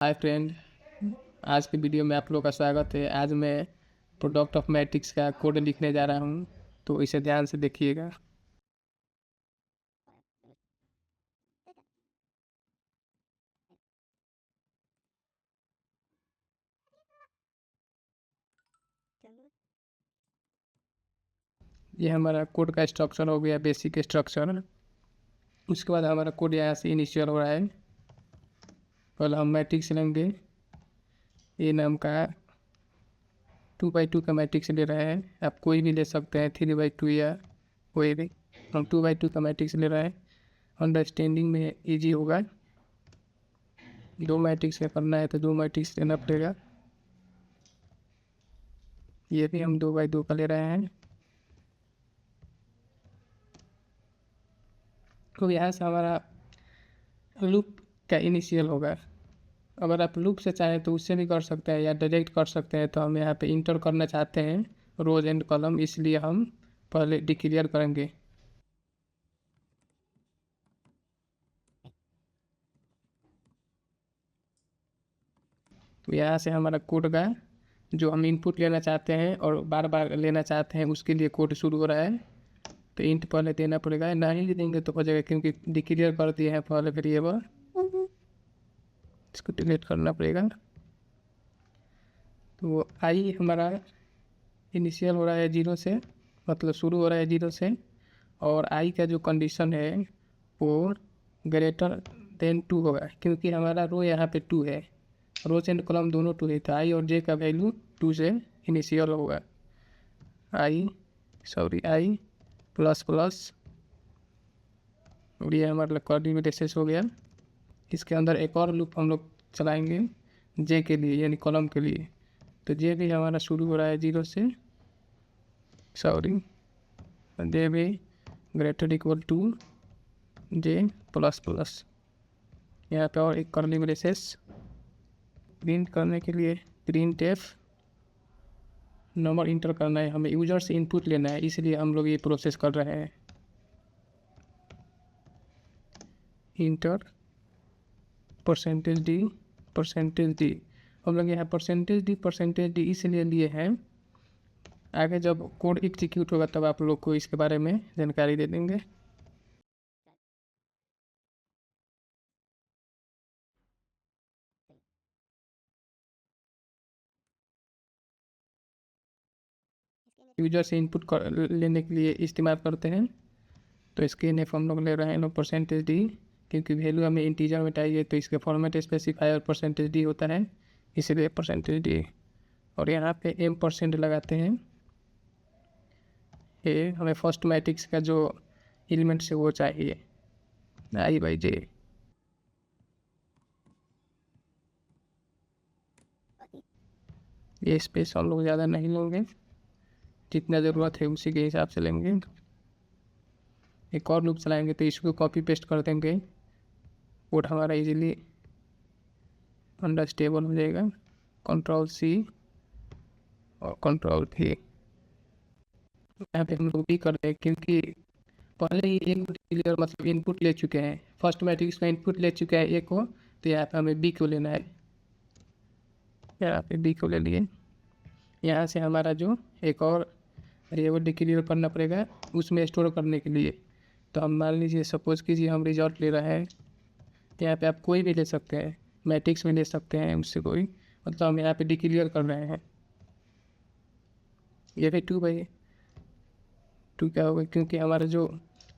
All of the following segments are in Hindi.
Hi friend. आज के वीडियो में आप लोग का स्वागत है। आज मैं प्रोडक्ट ऑफ मैट्रिक्स का कोड लिखने जा रहा हूँ, तो इसे ध्यान से देखिएगा। ये हमारा कोड का स्ट्रक्चर हो गया, बेसिक स्ट्रक्चर। उसके बाद हमारा कोड यहाँ से इनिशियल हो रहा है। पहले हम मैट्रिक्स लेंगे, ए नाम का 2x2 का मैट्रिक्स ले रहे हैं। आप कोई भी ले सकते हैं, 3x2 या कोई भी। हम 2x2 का मैट्रिक्स ले रहे हैं, अंडरस्टैंडिंग में ईजी होगा। दो मैट्रिक्स का करना है तो दो मैट्रिक्स लेना पड़ेगा। ये भी हम 2x2 का ले रहे हैं। तो यहाँ से हमारा लूप का इनिशियल होगा। अगर आप लूप से चाहें तो उससे भी कर सकते हैं या डायरेक्ट कर सकते हैं। तो हम यहाँ पे इंटर करना चाहते हैं रोज एंड कॉलम, इसलिए हम पहले डिक्लेयर करेंगे। तो यहाँ से हमारा कोड का जो हम इनपुट लेना चाहते हैं और बार बार लेना चाहते हैं, उसके लिए कोड शुरू हो रहा है। तो इंट पहले देना पड़ेगा, नहीं देंगे तो हो जाएगा, क्योंकि डिक्लेयर कर दिए हैं पहले वेरिएबल। इसको डिलीट करना पड़ेगा। तो आई हमारा इनिशियल हो रहा है 0 से, मतलब शुरू हो रहा है 0 से। और आई का जो कंडीशन है वो ग्रेटर देन 2 होगा, क्योंकि हमारा रो यहाँ पे 2 है, रोज एंड कॉलम दोनों 2 है। तो आई और जे का वैल्यू 2 से इनिशियल होगा। आई प्लस प्लस, और ये हमारा कर्ली ब्रेसेस हो गया। इसके अंदर एक और लूप हम लोग चलाएंगे जे के लिए, यानी कॉलम के लिए। तो जे भी हमारा शुरू हो रहा है 0 से, जे भी greater equal to J plus plus. यहाँ पे और एक कर्ली ब्रेसेस प्रिंट करने के लिए प्रिंट एफ नंबर इंटर करना है। हमें यूजर से इनपुट लेना है, इसलिए हम लोग ये प्रोसेस कर रहे हैं। इंटर %d हम लोग यहाँ %d इसलिए लिए हैं, आगे जब कोड एग्जीक्यूट होगा तब आप लोग को इसके बारे में जानकारी दे देंगे। यूजर से इनपुट लेने के लिए इस्तेमाल करते हैं। तो इसके एफ हम लोग ले रहे हैं %d, क्योंकि वैल्यू हमें इंटीजर में चाहिए, तो इसके फॉर्मेट स्पेसिफायर %d होता है, इसलिए %d। और यहाँ पे m% लगाते हैं। ये हमें फर्स्ट मैट्रिक्स का जो एलिमेंट्स है वो चाहिए, i/j। ये स्पेस हम लोग ज़्यादा नहीं लेंगे, जितना ज़रूरत है उसी के हिसाब से लेंगे। एक और लूप चलाएंगे तो इसको कॉपी पेस्ट कर देंगे, कोड हमारा इजीली अंडरस्टेबल हो जाएगा। Ctrl+C और Ctrl+V। यहाँ पे हम लोग भी कर दें, क्योंकि पहले ही एक डिक्लेयर मतलब इनपुट ले चुके हैं, फर्स्ट मैट्रिक्स का इनपुट ले चुके हैं ए को। तो यहाँ पे हमें बी को लेना है, यहाँ पे बी को ले लिए। यहाँ से हमारा जो एक और वेरिएबल डिक्लेयर करना पड़ेगा उसमें स्टोर करने के लिए। तो हम मान लीजिए, सपोज कीजिए हम रिजल्ट ले रहे हैं। यहाँ पे आप कोई भी ले सकते हैं, मैट्रिक्स में ले सकते हैं, उससे कोई मतलब हम यहाँ पे डिक्लेयर कर रहे हैं। ये भी 2/2 का होगा, क्योंकि हमारा जो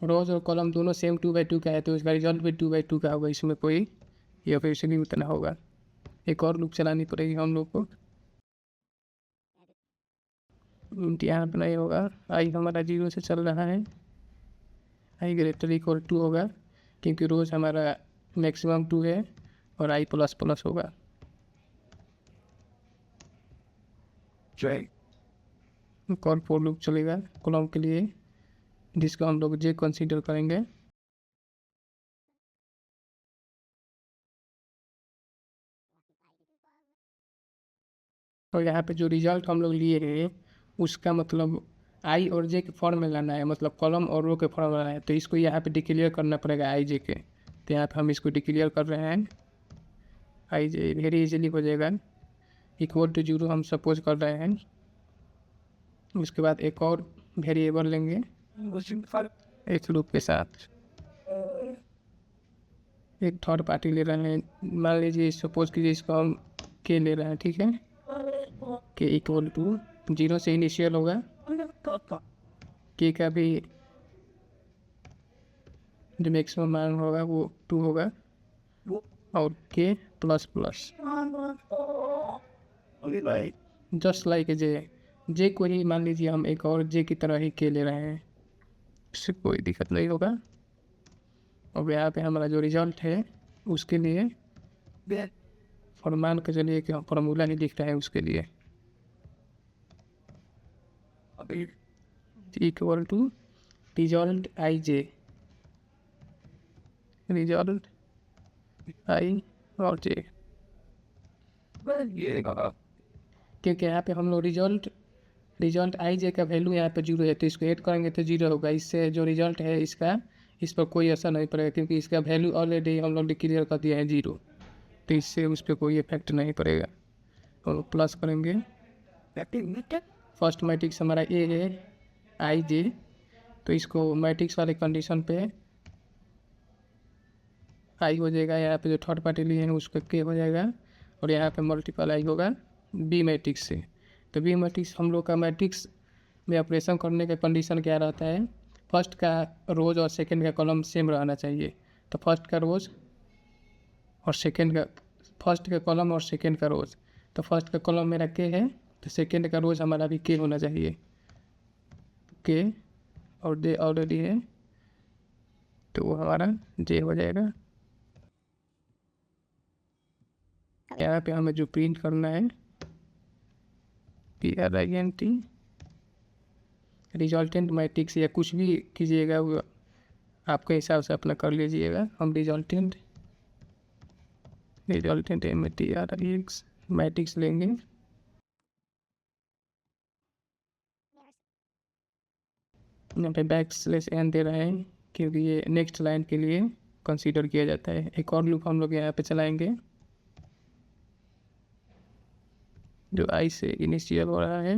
रोज और कॉलम दोनों सेम 2/2 का है, तो इसका रिजल्ट भी 2/2 का होगा। इसमें कोई ये फिर नहीं उतना होगा। एक और लूप चलानी पड़ेगी हम लोग को। यहाँ पर नहीं होगा, आई हमारा 0 से चल रहा है, आई ग्रेटर इक्वल 2 होगा, क्योंकि रोज हमारा मैक्सिमम 2 है, और आई प्लस प्लस होगा। कॉल फॉर लूप चलेगा कॉलम के लिए, जिसको हम लोग जे कंसीडर करेंगे। और यहाँ पे जो रिजल्ट हम लोग लिए हैं उसका मतलब आई और जे के फॉर्म में लाना है, मतलब कॉलम और रो के फॉर्म में लाना है। तो इसको यहाँ पे डिक्लेयर करना पड़ेगा आई जे के। तो यहाँ पे हम इसको डिक्लेयर कर रहे हैं, आई जे वेरी इजीली हो जाएगा। इक्वल टू 0 हम सपोज कर रहे हैं। उसके बाद एक और वेरिएबल लेंगे एक लूप के साथ। एक थर्ड पार्टी ले रहे हैं, मान लीजिए सपोज कीजिए इसको हम के ले रहे हैं, ठीक है। के इक्वल टू 0 से इनिशियल होगा, के का भी जो मैक्सिमम मान होगा वो 2 होगा, और के प्लस प्लस जस्ट लाइक जे को ही मान लीजिए हम एक और जे की तरह ही के ले रहे हैं, इससे कोई दिक्कत नहीं होगा। और यहाँ पे हमारा जो रिजल्ट है उसके लिए और मान के चलिए कि हम फॉर्मूला ही लिख रहे हैं उसके लिए equal to result I J, result I और जे, क्योंकि यहाँ पे हम लोग रिजल्ट आई जे का वैल्यू यहाँ पे 0 है, तो इसको ऐड करेंगे तो 0 होगा। इससे जो रिजल्ट है इसका इस पर कोई असर नहीं पड़ेगा, क्योंकि इसका वैल्यू ऑलरेडी हम लोग डिक्लेयर कर दिया है 0, तो इससे उस पर कोई इफेक्ट नहीं पड़ेगा। और प्लस करेंगे, फर्स्ट मैट्रिक्स हमारा ए है आई जे, तो इसको मैट्रिक्स वाले कंडीशन पे आई हो जाएगा। यहाँ पे जो थर्ड पार्टी लिए हैं उसका के हो जाएगा, और यहाँ पे मल्टीपल आई होगा बी मैट्रिक्स से। तो बी मैट्रिक्स हम लोग का मैट्रिक्स में ऑपरेशन करने का कंडीशन क्या रहता है, फर्स्ट का रोज और सेकंड का कॉलम सेम रहना चाहिए। तो फर्स्ट का रोज और सेकंड का, फर्स्ट का कॉलम और सेकंड का रोज, तो फर्स्ट का कॉलम मेरा के है, तो सेकंड का रोज हमारा भी के होना चाहिए, के और जे ऑलरेडी है, तो वो हमारा जे हो जाएगा। यहाँ पे हमें जो प्रिंट करना है PRINT रिजल्टेंट मैट्रिक्स या कुछ भी कीजिएगा, वो आपके हिसाब से अपना कर लीजिएगा। हम रिजल्टेंट MATRIX मैट्रिक्स लेंगे। यहाँ पे \n दे रहे हैं क्योंकि ये नेक्स्ट लाइन के लिए कंसीडर किया जाता है। एक और लूप हम लोग यहाँ पे चलाएंगे जो आई से इनिशियल हो रहा है।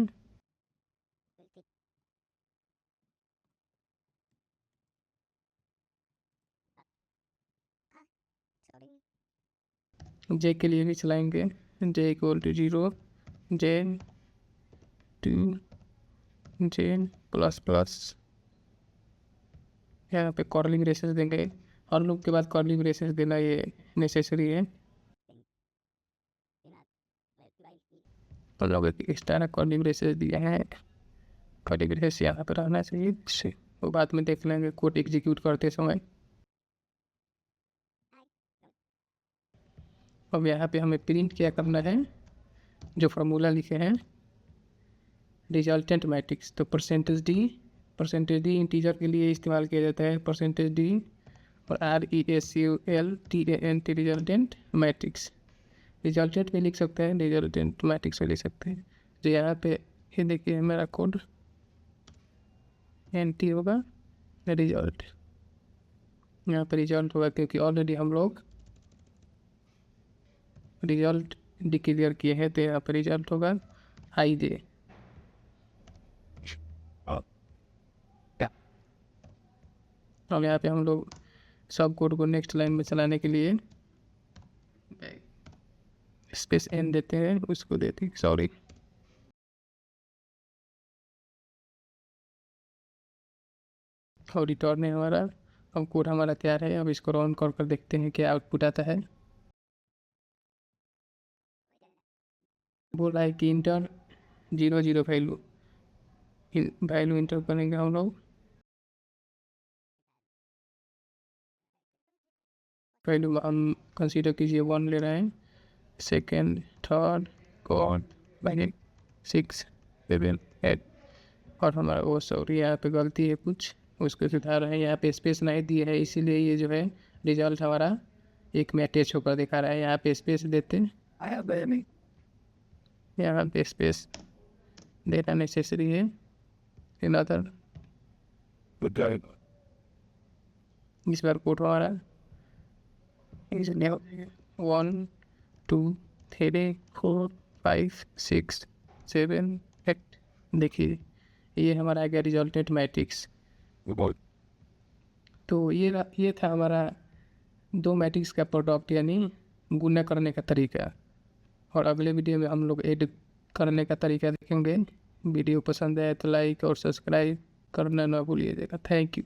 जे के लिए भी चलाएंगे, जे इक्वल टू 0 जेन 2 जेन प्लस प्लस, यहाँ पे कॉर्लिंग ब्रेसेस देंगे। और लूप के बाद कॉर्लिंग ब्रेसेस देना ये नेसेसरी है। तो लोग इस तरह कॉर्लिंग ब्रेसेस दिए हैं, कॉर्लिंग ब्रेसेस यहाँ पर रहना चाहिए, इससे वो बाद में देख लेंगे कोड एग्जीक्यूट करते समय। अब यहाँ पे हमें प्रिंट क्या करना है, जो फार्मूला लिखे हैं रिजल्टेंट मैट्रिक्स, तो परसेंटेज डी इंटीजर के लिए इस्तेमाल किया जाता है, परसेंटेज डी और RESULTANT रिजल्टेंट मैट्रिक्स। रिजल्टेंट भी लिख सकते हैं, रिजल्टेंट मैट्रिक्स भी लिख सकते हैं। जो यहाँ पे ये देखिए मेरा कोड NT होगा, रिजल्ट यहाँ पे रिजल्ट होगा क्योंकि ऑलरेडी हम लोग रिजल्ट डिक्लेयर किए हैं, तो यहाँ पर रिजल्ट होगा आई जे। और यहाँ पे हम लोग सब कोड को नेक्स्ट लाइन में चलाने के लिए स्पेस n देते हैं, उसको देते हैं सॉरी, और रिटर्न है हमारा। अब कोड हमारा तैयार है, अब इसको रन कर देखते हैं क्या आउटपुट आता है। बोल रहा है कि इंटर 0 वैल्यू इंटर करेंगे हम लोग। वैल्यू हम कंसीडर कीजिए 1 ले रहे हैं, सेकेंड थर्ड फोर्थ 6 7 8, और हमारा वो सॉरी यहाँ पे गलती है कुछ, उसको सुधार रहे हैं। यहाँ पे स्पेस नहीं दिए है, इसीलिए ये जो है रिजल्ट हमारा एक में अटैच होकर दिखा रहा है। यहाँ पे स्पेस देते हैं, यहाँ पे स्पेस देना नेसेसरी है। इन अदर इस बार कोड हमारा 1 2 3 4 5 6 7 8। देखिए ये हमारा आ गया रिजल्टेंट मैट्रिक्स। तो ये था हमारा 2 मैट्रिक्स का प्रोडक्ट यानी गुणा करने का तरीका। और अगले वीडियो में हम लोग ऐड करने का तरीका देखेंगे। वीडियो पसंद आए तो लाइक और सब्सक्राइब करना ना भूलिएगा। Thank you.